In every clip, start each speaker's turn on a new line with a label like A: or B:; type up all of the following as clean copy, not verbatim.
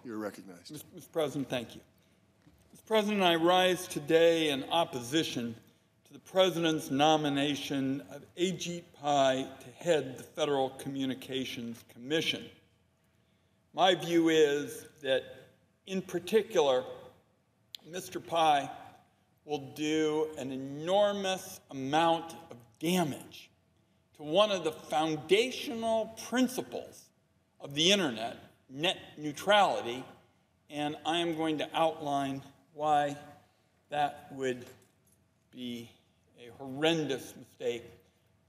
A: You're recognized.
B: Mr. President, thank you. Mr. President, I rise today in opposition to the President's nomination of Ajit Pai to head the Federal Communications Commission. My view is that, in particular, Mr. Pai will do an enormous amount of damage to one of the foundational principles of the Internet, net neutrality, and I am going to outline why that would be a horrendous mistake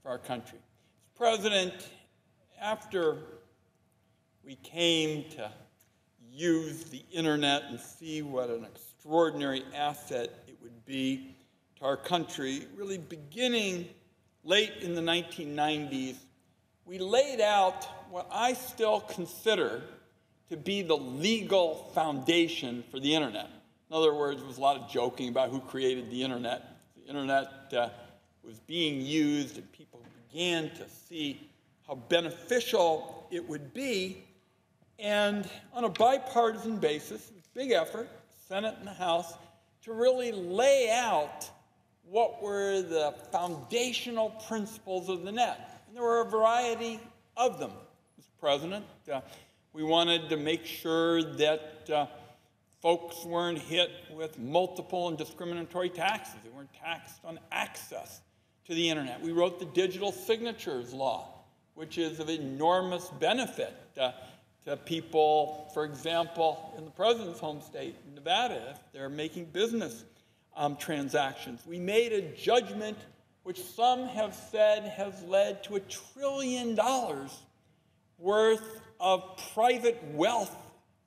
B: for our country. Mr. President, after we came to use the Internet and see what an extraordinary asset it would be to our country, really beginning late in the 1990s, we laid out what I still consider to be the legal foundation for the Internet. In other words, there was a lot of joking about who created the Internet. The Internet was being used, and people began to see how beneficial it would be. And on a bipartisan basis, big effort, Senate and the House, to really lay out what were the foundational principles of the net. And there were a variety of them, Mr. President. We wanted to make sure that folks weren't hit with multiple and discriminatory taxes. They weren't taxed on access to the Internet. We wrote the digital signatures law, which is of enormous benefit to people, for example, in the President's home state, Nevada, if they're making business transactions. We made a judgment which some have said has led to $1 trillion worth of private wealth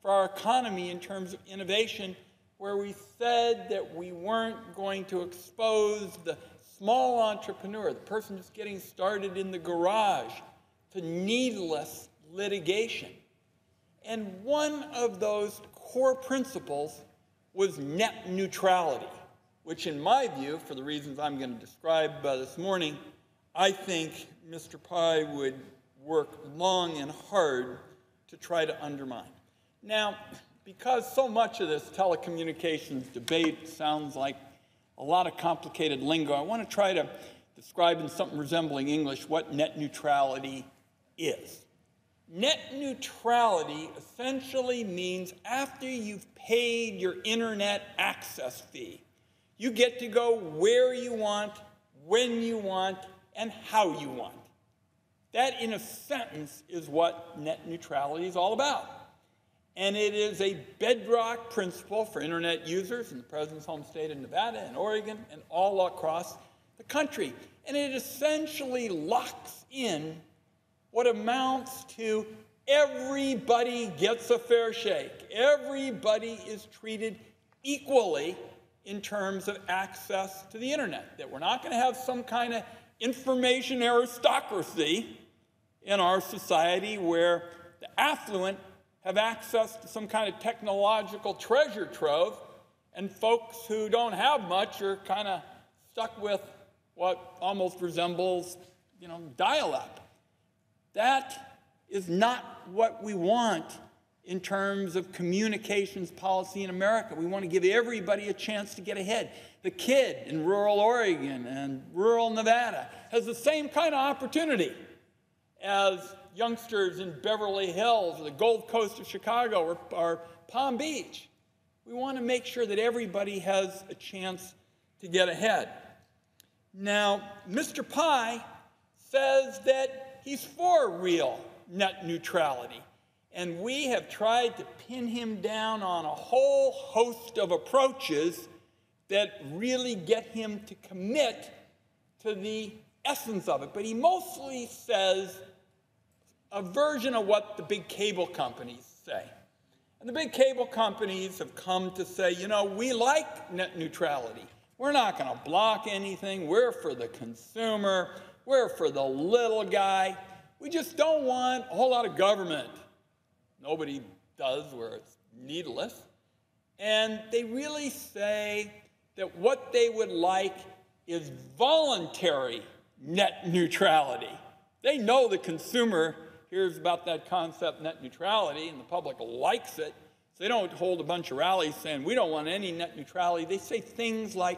B: for our economy in terms of innovation, where we said that we weren't going to expose the small entrepreneur, the person just getting started in the garage, to needless litigation. And one of those core principles was net neutrality, which in my view, for the reasons I'm going to describe this morning, I think Mr. Pai would work long and hard to try to undermine. Now, because so much of this telecommunications debate sounds like a lot of complicated lingo, I want to try to describe in something resembling English what net neutrality is. Net neutrality essentially means after you've paid your Internet access fee, you get to go where you want, when you want, and how you want. That, in a sentence, is what net neutrality is all about. And it is a bedrock principle for Internet users in the President's home state of Nevada and Oregon and all across the country. And it essentially locks in what amounts to everybody gets a fair shake. Everybody is treated equally in terms of access to the Internet, that we're not going to have some kind of information aristocracy in our society where the affluent have access to some kind of technological treasure trove, and folks who don't have much are kind of stuck with what almost resembles, dial-up. That is not what we want in terms of communications policy in America. We want to give everybody a chance to get ahead. The kid in rural Oregon and rural Nevada has the same kind of opportunity as youngsters in Beverly Hills or the Gold Coast of Chicago or Palm Beach. We want to make sure that everybody has a chance to get ahead. Now, Mr. Pai says that he's for real net neutrality. And we have tried to pin him down on a whole host of approaches that really get him to commit to the essence of it. But he mostly says a version of what the big cable companies say. And the big cable companies have come to say, we like net neutrality. We're not going to block anything. We're for the consumer. We're for the little guy. We just don't want a whole lot of government. Nobody does where it's needless. And they really say that what they would like is voluntary net neutrality. They know the consumer hears about that concept, net neutrality, and the public likes it. So they don't hold a bunch of rallies saying, we don't want any net neutrality. They say things like,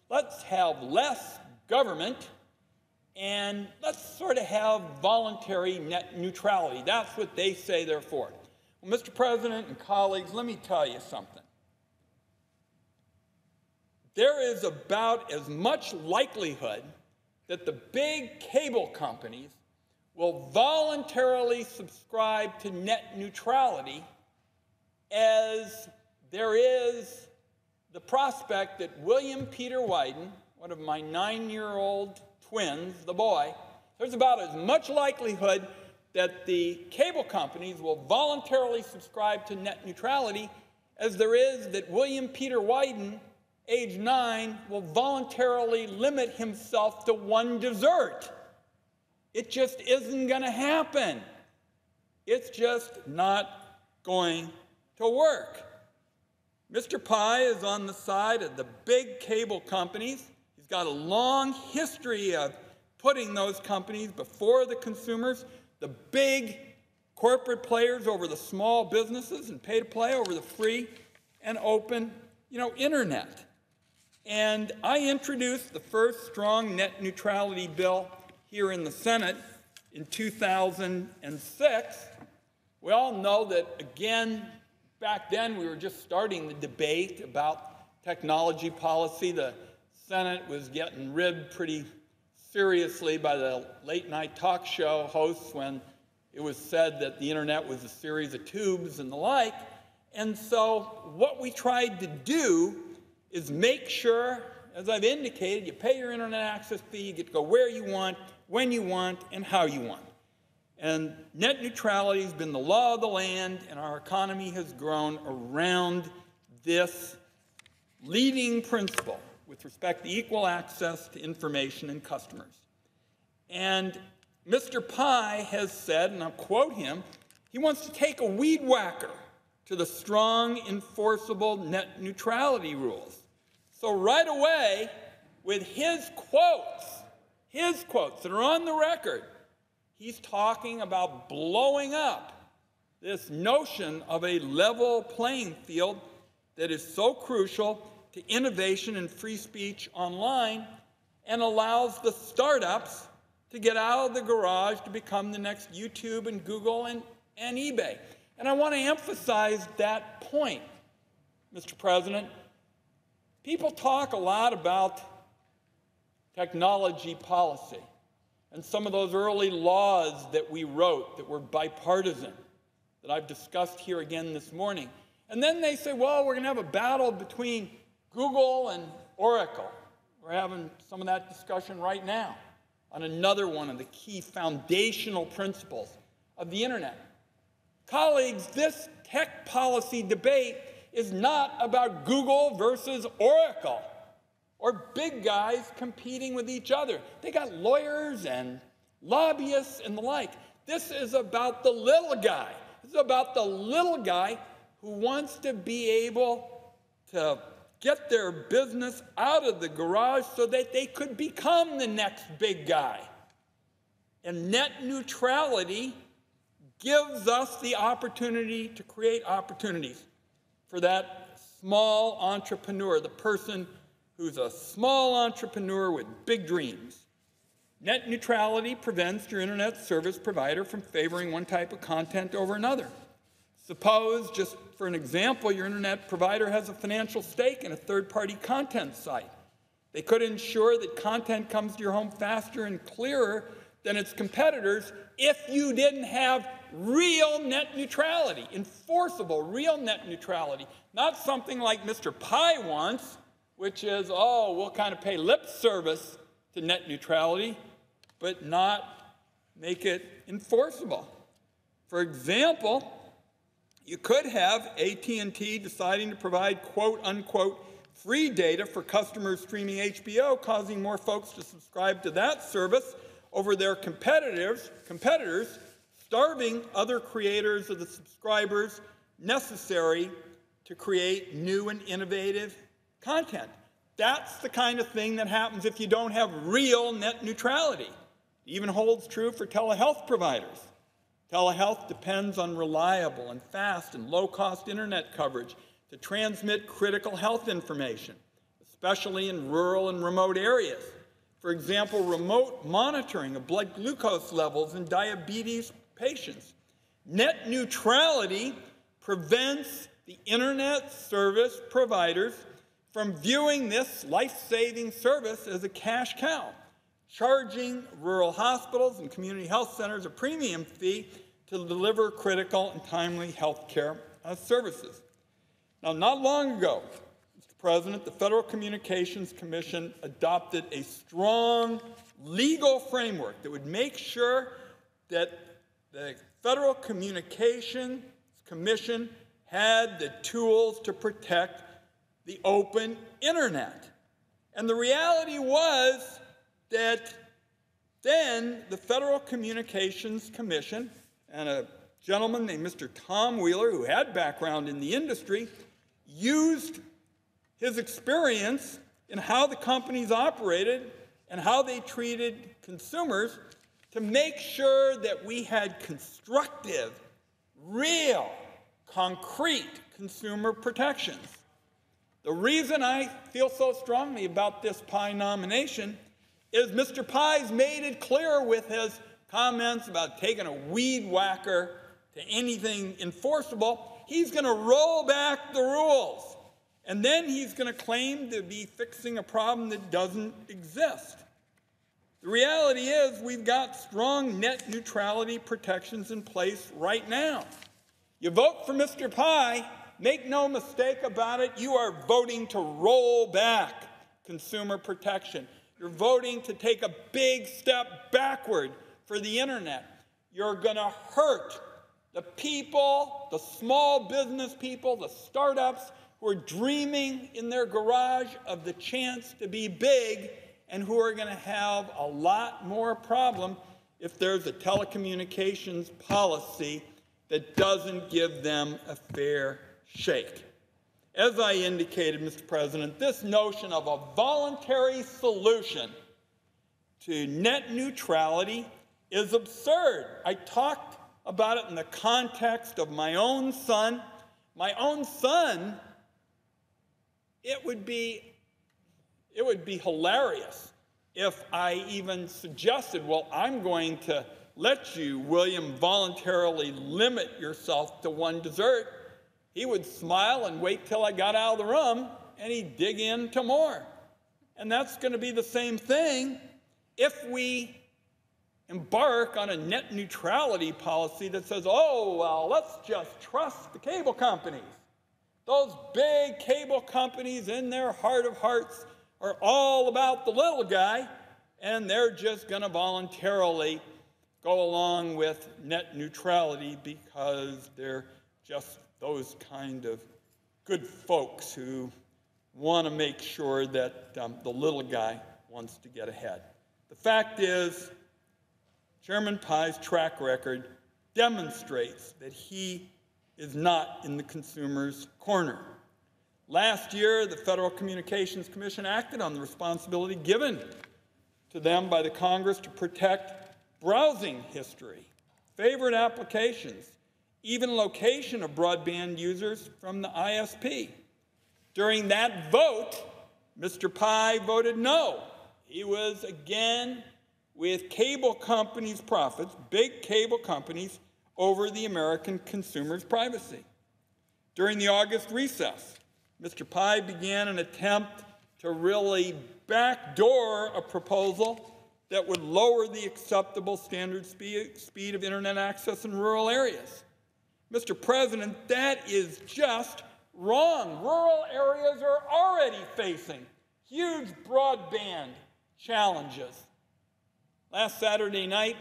B: let's have less government and let's sort of have voluntary net neutrality. That's what they say they're for. Well, Mr. President and colleagues, let me tell you something. There is about as much likelihood that the big cable companies will voluntarily subscribe to net neutrality as there is the prospect that William Peter Wyden, one of my 9-year-old twins, the boy, there's about as much likelihood that the cable companies will voluntarily subscribe to net neutrality as there is that William Peter Wyden, age 9, will voluntarily limit himself to one dessert. It just isn't going to happen. It's just not going to work. Mr. Pai is on the side of the big cable companies. He's got a long history of putting those companies before the consumers, the big corporate players over the small businesses, and pay-to-play over the free and open, internet. And I introduced the first strong net neutrality bill here in the Senate in 2006. We all know that, again, back then we were just starting the debate about technology policy. The Senate was getting ribbed pretty seriously by the late-night talk show hosts when it was said that the internet was a series of tubes and the like. And so what we tried to do is make sure, as I've indicated, you pay your internet access fee, you get to go where you want, when you want, and how you want. And net neutrality has been the law of the land, and our economy has grown around this leading principle with respect to equal access to information and customers. And Mr. Pai has said, and I'll quote him, he wants to take a weed whacker to the strong, enforceable net neutrality rules. So right away, with his quotes that are on the record, he's talking about blowing up this notion of a level playing field that is so crucial to innovation and free speech online and allows the startups to get out of the garage to become the next YouTube and Google and eBay. And I want to emphasize that point, Mr. President. People talk a lot about technology policy and some of those early laws that we wrote that were bipartisan, that I've discussed here again this morning. And then they say, well, we're going to have a battle between Google and Oracle. We're having some of that discussion right now on another one of the key foundational principles of the internet. Colleagues, this tech policy debate is not about Google versus Oracle or big guys competing with each other. They got lawyers and lobbyists and the like. This is about the little guy. This is about the little guy who wants to be able to get their business out of the garage so that they could become the next big guy. And net neutrality gives us the opportunity to create opportunities for that small entrepreneur, the person who's a small entrepreneur with big dreams. Net neutrality prevents your internet service provider from favoring one type of content over another. Suppose, just for an example, your internet provider has a financial stake in a third-party content site. They could ensure that content comes to your home faster and clearer than its competitors if you didn't have real net neutrality, enforceable real net neutrality, not something like Mr. Pai wants, which is, we'll kind of pay lip service to net neutrality, but not make it enforceable. For example, you could have AT&T deciding to provide quote-unquote free data for customers streaming HBO, causing more folks to subscribe to that service over their competitors, starving other creators of the subscribers necessary to create new and innovative content. That's the kind of thing that happens if you don't have real net neutrality. It even holds true for telehealth providers. Telehealth depends on reliable and fast and low-cost internet coverage to transmit critical health information, especially in rural and remote areas. For example, remote monitoring of blood glucose levels in diabetes patients. Net neutrality prevents the internet service providers from viewing this life-saving service as a cash cow, charging rural hospitals and community health centers a premium fee to deliver critical and timely health care services. Now, not long ago, Mr. President, the Federal Communications Commission adopted a strong legal framework that would make sure that the Federal Communications Commission had the tools to protect the open internet. And the reality was that then the Federal Communications Commission and a gentleman named Mr. Tom Wheeler, who had background in the industry, used his experience in how the companies operated and how they treated consumers to make sure that we had constructive, real, concrete consumer protections. The reason I feel so strongly about this Pai nomination is Mr. Pai's made it clear with his comments about taking a weed whacker to anything enforceable. He's going to roll back the rules, and then he's going to claim to be fixing a problem that doesn't exist. The reality is we've got strong net neutrality protections in place right now. You vote for Mr. Pai, make no mistake about it, you are voting to roll back consumer protection. You're voting to take a big step backward for the internet. You're going to hurt the people, the small business people, the startups who are dreaming in their garage of the chance to be big and who are going to have a lot more problem if there's a telecommunications policy that doesn't give them a fair shake. As I indicated, Mr. President, this notion of a voluntary solution to net neutrality is absurd. I talked about it in the context of my own son. My own son, it would be hilarious if I even suggested, well, I'm going to let you, William, voluntarily limit yourself to one dessert. He would smile and wait till I got out of the room, and he'd dig into more. And that's going to be the same thing if we embark on a net neutrality policy that says, oh, well, let's just trust the cable companies. Those big cable companies in their heart of hearts are all about the little guy, and they're just going to voluntarily go along with net neutrality because they're just those kind of good folks who want to make sure that the little guy wants to get ahead. The fact is, Chairman Pai's track record demonstrates that he is not in the consumer's corner. Last year, the Federal Communications Commission acted on the responsibility given to them by the Congress to protect browsing history, favorite applications, even location of broadband users from the ISP. During that vote, Mr. Pai voted no. He was again with cable companies' profits, big cable companies, over the American consumer's privacy. During the August recess, Mr. Pai began an attempt to really backdoor a proposal that would lower the acceptable standard speed of internet access in rural areas. Mr. President, that is just wrong. Rural areas are already facing huge broadband challenges. Last Saturday night,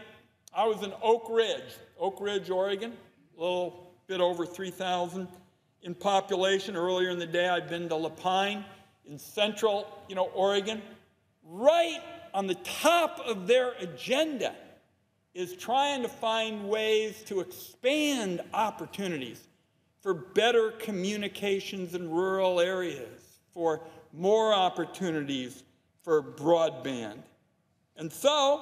B: I was in Oak Ridge, Oregon, a little bit over 3,000 in population. Earlier in the day, I'd been to Lapine in central, Oregon. Right on the top of their agenda is trying to find ways to expand opportunities for better communications in rural areas, for more opportunities for broadband. And so,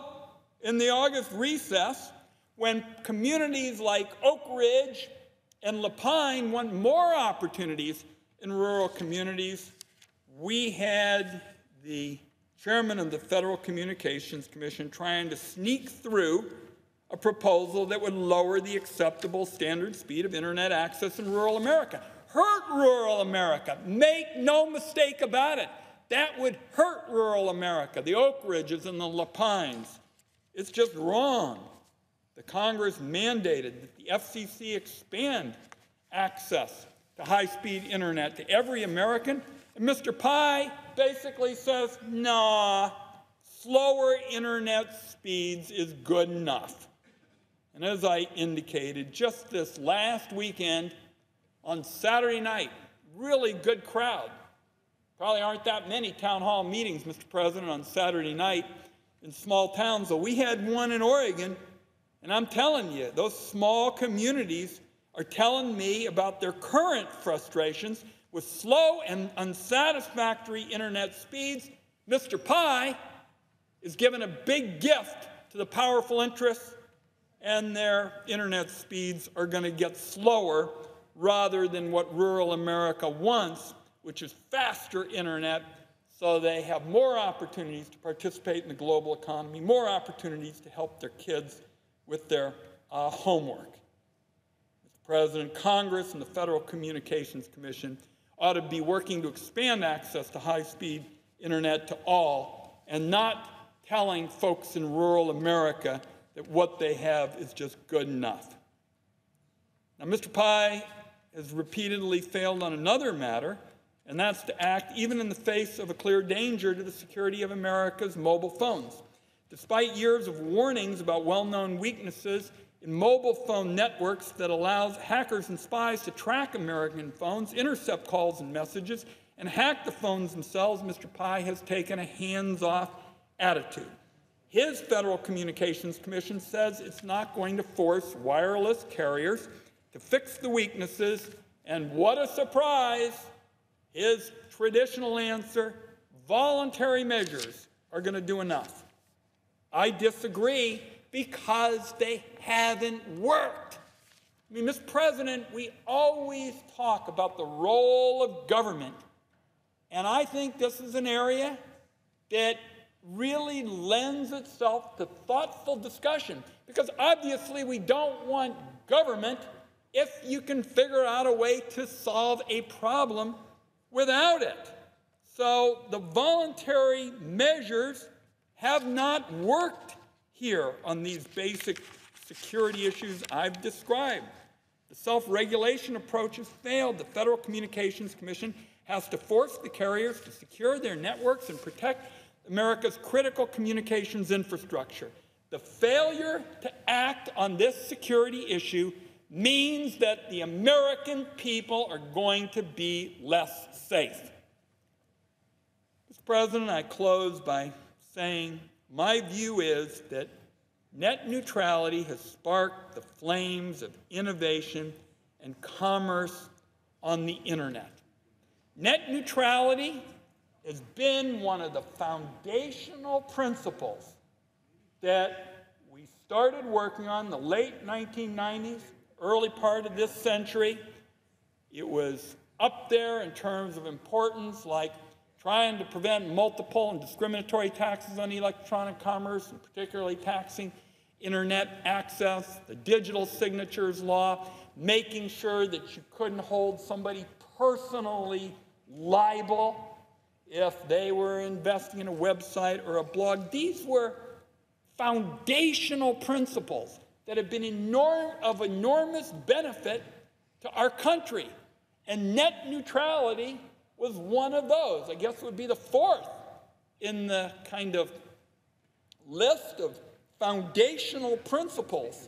B: in the August recess, when communities like Oak Ridge and La Pine want more opportunities in rural communities, we had the chairman of the Federal Communications Commission trying to sneak through a proposal that would lower the acceptable standard speed of internet access in rural America. Hurt rural America. Make no mistake about it. That would hurt rural America, the Oak Ridges and the La Pines. It's just wrong. The Congress mandated that the FCC expand access to high-speed internet to every American. And Mr. Pai basically says, nah, slower internet speeds is good enough. And as I indicated, just this last weekend, on Saturday night, really good crowd. Probably aren't that many town hall meetings, Mr. President, on Saturday night in small towns. So we had one in Oregon, and I'm telling you, those small communities are telling me about their current frustrations with slow and unsatisfactory internet speeds. Mr. Pai is giving a big gift to the powerful interests, and their internet speeds are going to get slower rather than what rural America wants, which is faster internet, so they have more opportunities to participate in the global economy, more opportunities to help their kids with their homework. Mr. President, Congress and the Federal Communications Commission ought to be working to expand access to high-speed internet to all, and not telling folks in rural America that what they have is just good enough. Now, Mr. Pai has repeatedly failed on another matter, and that's to act even in the face of a clear danger to the security of America's mobile phones. Despite years of warnings about well-known weaknesses in mobile phone networks that allows hackers and spies to track American phones, intercept calls and messages, and hack the phones themselves, Mr. Pai has taken a hands-off attitude. His Federal Communications Commission says it's not going to force wireless carriers to fix the weaknesses, and what a surprise, his traditional answer, voluntary measures are going to do enough. I disagree, because they haven't worked. I mean, Mr. President, we always talk about the role of government, and I think this is an area that really lends itself to thoughtful discussion, because obviously we don't want government if you can figure out a way to solve a problem without it. So the voluntary measures have not worked here on these basic security issues I've described. The self-regulation approach has failed. The Federal Communications Commission has to force the carriers to secure their networks and protect America's critical communications infrastructure. The failure to act on this security issue means that the American people are going to be less safe. Mr. President, I close by saying my view is that net neutrality has sparked the flames of innovation and commerce on the internet. Net neutrality has been one of the foundational principles that we started working on in the late 1990s, early part of this century. It was up there in terms of importance, like trying to prevent multiple and discriminatory taxes on electronic commerce, and particularly taxing internet access, the digital signatures law, making sure that you couldn't hold somebody personally liable if they were investing in a website or a blog. These were foundational principles that have been of enormous benefit to our country. And net neutrality was one of those. I guess it would be the fourth in the kind of list of foundational principles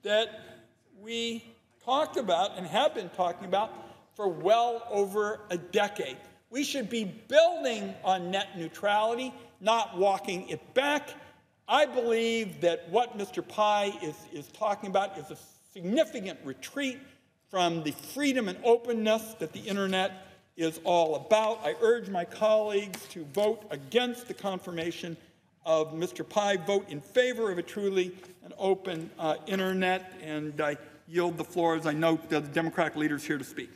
B: that we talked about and have been talking about for well over a decade. We should be building on net neutrality, not walking it back. I believe that what Mr. Pai is talking about is a significant retreat from the freedom and openness that the internet is all about. I urge my colleagues to vote against the confirmation of Mr. Pai vote in favor of a truly and open internet, and I yield the floor as I note the Democratic leaders here to speak.